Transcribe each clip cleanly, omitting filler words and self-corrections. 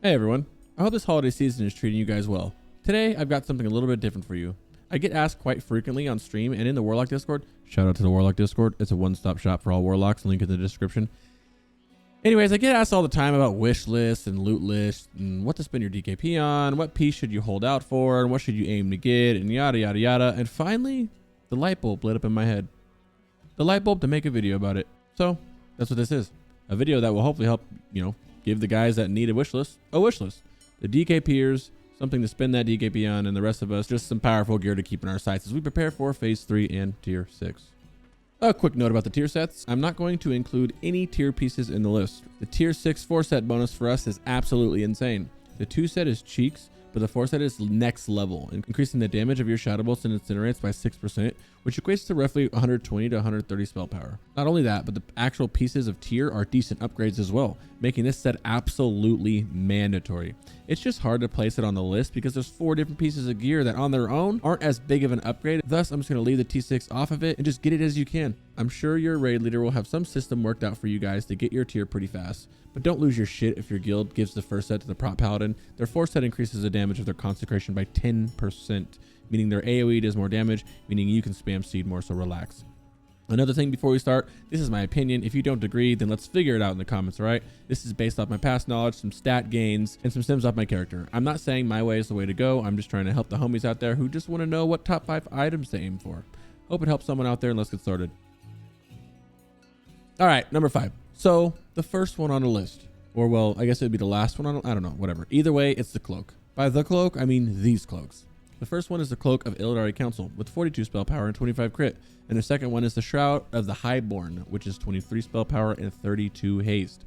Hey everyone, I hope this holiday season is treating you guys well. Today, I've got something a little bit different for you. I get asked quite frequently on stream and in the Warlock Discord. Shout out to the Warlock Discord. It's a one-stop shop for all Warlocks, link in the description. Anyways, I get asked all the time about wish lists and loot lists and what to spend your DKP on, what piece should you hold out for, and what should you aim to get, and yada yada yada. And finally, the light bulb lit up in my head. The light bulb to make a video about it. So, that's what this is. A video that will hopefully help, give the guys that need a wish list. The DKP'ers, something to spend that DKP on, and the rest of us just some powerful gear to keep in our sights as we prepare for Phase 3 and Tier 6. A quick note about the tier sets. I'm not going to include any tier pieces in the list. The Tier 6 4 set bonus for us is absolutely insane. The 2 set is cheeks, but the 4 set is next level, increasing the damage of your shadow bolts and incinerates by 6%, which equates to roughly 120 to 130 spell power. Not only that, but the actual pieces of tier are decent upgrades as well, making this set absolutely mandatory. It's just hard to place it on the list because there's 4 different pieces of gear that on their own aren't as big of an upgrade. Thus, I'm just going to leave the T6 off of it and just get it as you can. I'm sure your raid leader will have some system worked out for you guys to get your tier pretty fast. But don't lose your shit if your guild gives the first set to the prop paladin. Their 4th set increases the damage of their consecration by 10%, meaning their AoE does more damage, meaning you can spam seed more, so relax. Another thing before we start, this is my opinion. If you don't agree, then let's figure it out in the comments, all right? This is based off my past knowledge, some stat gains, and some sims off my character. I'm not saying my way is the way to go. I'm just trying to help the homies out there who just want to know what top 5 items to aim for. Hope it helps someone out there, and let's get started. All right, number 5. So the first one on the list, or well, I guess it would be the last one on, I don't know, whatever. Either way, it's the cloak. By the cloak, I mean these cloaks. The first one is the Cloak of Illidan Council with 42 spell power and 25 crit. And the second one is the Shroud of the Highborn, which is 23 spell power and 32 haste.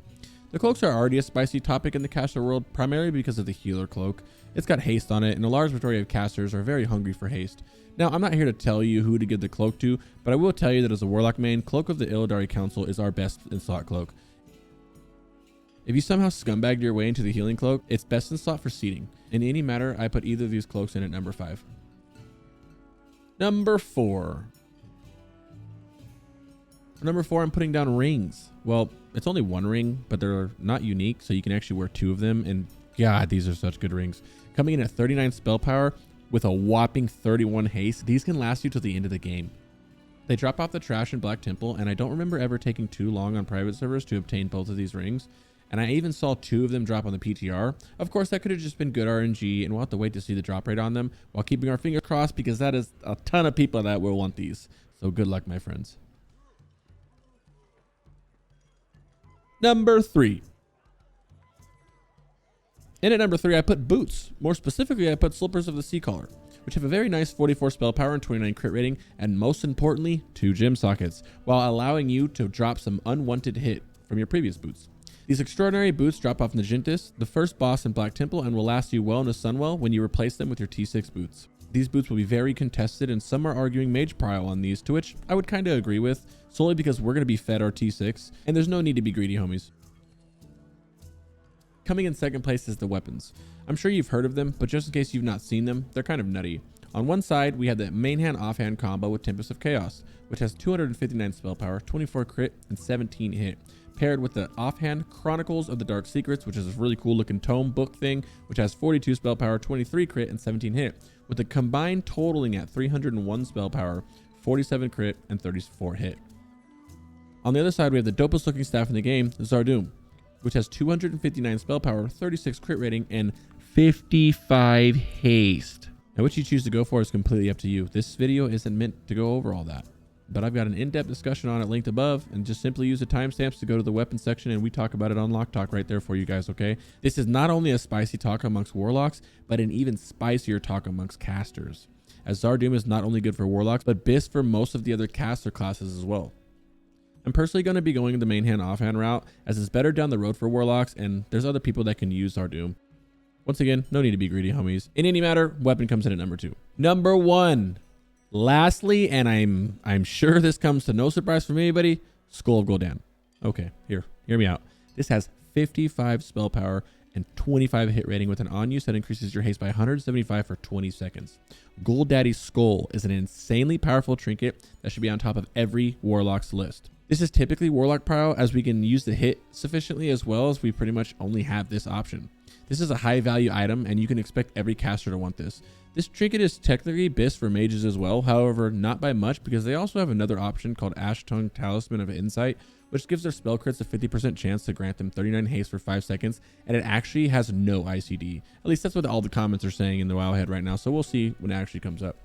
The cloaks are already a spicy topic in the caster world, primarily because of the healer cloak. It's got haste on it, and a large majority of casters are very hungry for haste. Now, I'm not here to tell you who to give the cloak to, but I will tell you that as a Warlock main, Cloak of the Illidan Council is our best in slot cloak. If you somehow scumbagged your way into the healing cloak, it's best in slot for seeding. In any matter, I put either of these cloaks in at number 5. Number 4. For number 4, I'm putting down rings. Well, it's only one ring, but they're not unique, so you can actually wear 2 of them. And God, these are such good rings. Coming in at 39 spell power with a whopping 31 haste, these can last you till the end of the game. They drop off the trash in Black Temple, and I don't remember ever taking too long on private servers to obtain both of these rings. And I even saw 2 of them drop on the PTR. Of course, that could have just been good RNG, and we'll have to wait to see the drop rate on them while keeping our fingers crossed, because that is a ton of people that will want these. So good luck, my friends. Number 3. And at number 3, I put boots. More specifically, I put slippers of the Seacaller, which have a very nice 44 spell power and 29 crit rating, and most importantly, 2 gem sockets, while allowing you to drop some unwanted hit from your previous boots. These extraordinary boots drop off Nagintis, the first boss in Black Temple, and will last you well into Sunwell when you replace them with your T6 boots. These boots will be very contested, and some are arguing mage prio on these, to which I would kind of agree with, solely because we're going to be fed our T6, and there's no need to be greedy, homies. Coming in second place is the weapons. I'm sure you've heard of them, but just in case you've not seen them, they're kind of nutty. On one side, we have the main hand offhand combo with Tempest of Chaos, which has 259 spell power, 24 crit, and 17 hit. Paired with the offhand Chronicles of the Dark Secrets, which is a really cool looking tome book thing, which has 42 spell power, 23 crit, and 17 hit, with the combined totaling at 301 spell power, 47 crit, and 34 hit. On the other side, we have the dopest looking staff in the game, Zhar'Doom, which has 259 spell power, 36 crit rating, and 55 haste. Now, what you choose to go for is completely up to you. This video isn't meant to go over all that, but I've got an in-depth discussion on it linked above, and just simply use the timestamps to go to the weapons section, and we talk about it on Lock Talk right there for you guys, okay? This is not only a spicy talk amongst Warlocks, but an even spicier talk amongst casters, as Zhar'Doom is not only good for Warlocks, but BiS for most of the other caster classes as well. I'm personally going to be going the main hand offhand route, as it's better down the road for Warlocks, and there's other people that can use Zhar'Doom. Once again, no need to be greedy, homies. In any matter, weapon comes in at number 2. Number 1. Lastly, and I'm sure this comes to no surprise from anybody, Skull of Guldans. Okay, hear me out. This has 55 spell power and 25 hit rating with an on use that increases your haste by 175 for 20 seconds. Guldaddy's Skull is an insanely powerful trinket that should be on top of every Warlock's list. This is typically Warlock prio, as we can use the hit sufficiently, as well as we pretty much only have this option. This is a high value item and you can expect every caster to want this. This trinket is technically BiS for mages as well, however not by much, because they also have another option called Ash Tongue Talisman of Insight, which gives their spell crits a 50% chance to grant them 39 haste for 5 seconds, and it actually has no ICD. At least that's what all the comments are saying in the Wowhead right now, so we'll see when it actually comes up.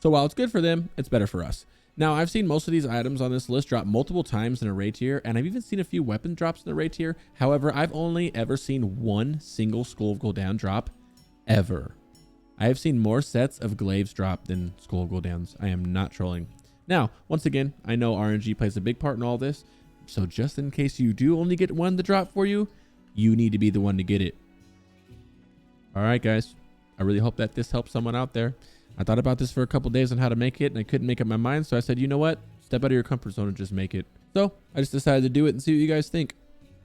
So while it's good for them, it's better for us. Now, I've seen most of these items on this list drop multiple times in a raid tier, and I've even seen a few weapon drops in the raid tier. However, I've only ever seen one single Skull of Guldans drop, ever. I have seen more sets of glaives drop than Skull of Guldans. I am not trolling. Now, once again, I know RNG plays a big part in all this, so just in case you do only get one to drop for you, you need to be the one to get it. All right, guys. I really hope that this helps someone out there. I thought about this for a couple days on how to make it, and I couldn't make up my mind, so I said, you know what? Step out of your comfort zone and just make it. So I just decided to do it and see what you guys think.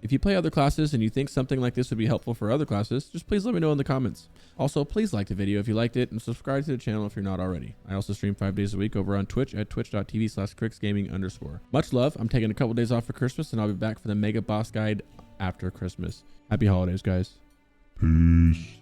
If you play other classes and you think something like this would be helpful for other classes, just please let me know in the comments. Also, please like the video if you liked it and subscribe to the channel if you're not already. I also stream 5 days a week over on Twitch at twitch.tv/CrixGaming_. Much love. I'm taking a couple days off for Christmas and I'll be back for the Mega Boss Guide after Christmas. Happy holidays, guys. Peace.